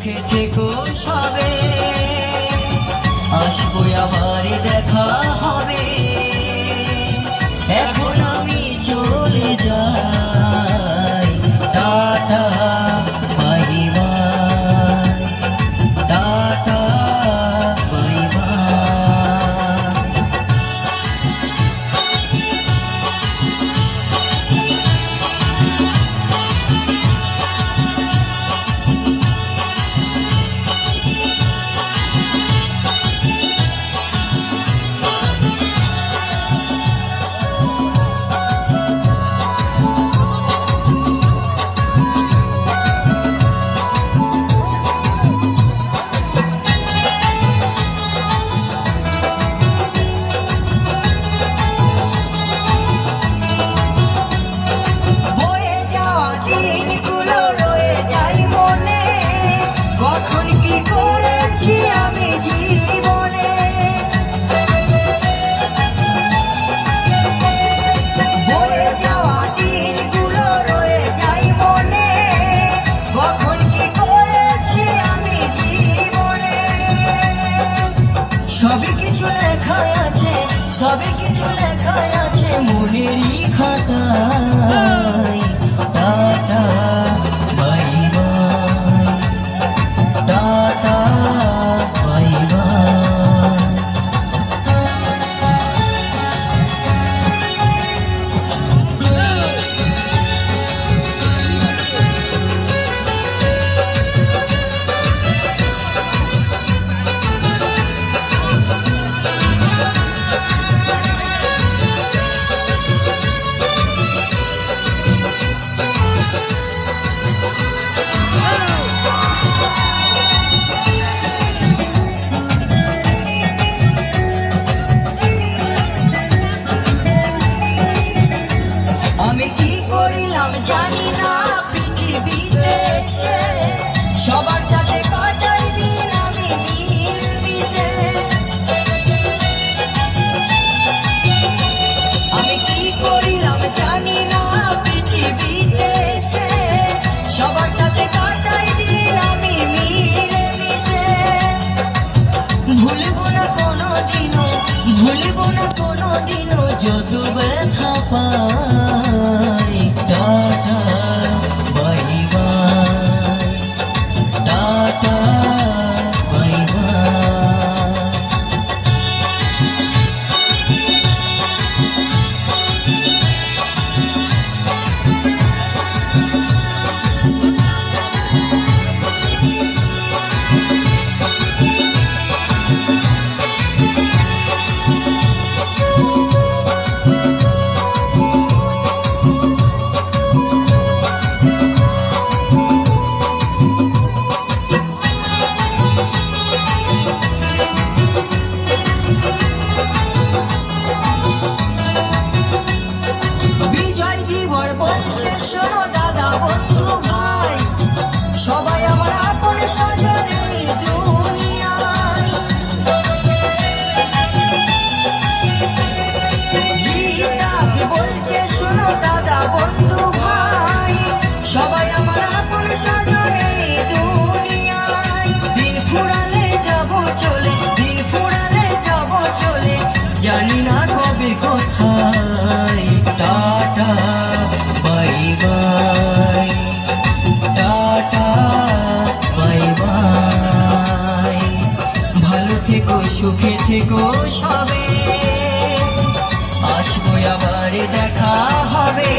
সুখে থেকো সবে, আসবো আবার দেখা হবে। এখন আমি চলে যাই, tata bye bye, tata bye by. সবই কিছু লেখা আছে, সবই কিছু লেখা আছে মনেরই খাতায়। Tata bye bye, tata bye by. জানি না পৃথিবীতে এসে সবার সাথে কাটাই দিন আমি মিলেমিশে। আমি কি করিলাম জানি না পৃথিবীতে এসে সবার সাথে কাটাই দিন আমি মিলেমিশে। ভুলবো না কোনোদিনও, ভুলবো না কোনোদিনও যত ব্যথা পাই। Tata bye bye, tata bye bye. শোনো দাদা বন্ধু ভাই, সবাই আমার আপন স্বজন এই দুনিয়ায়। জিদাস বলছে শোনো দাদা বন্ধু ভাই, সবাই আমার আপন স্বজন এই দুনিয়ায়। দিন ফুরালে যাব চলে, দিন ফুরালে যাব চলে, জানি না কবে কোথায়। Tata bye bye, tata bye by. ভালো থেকো সুখে থেকো সবে, আসবো আবার দেখা হবে।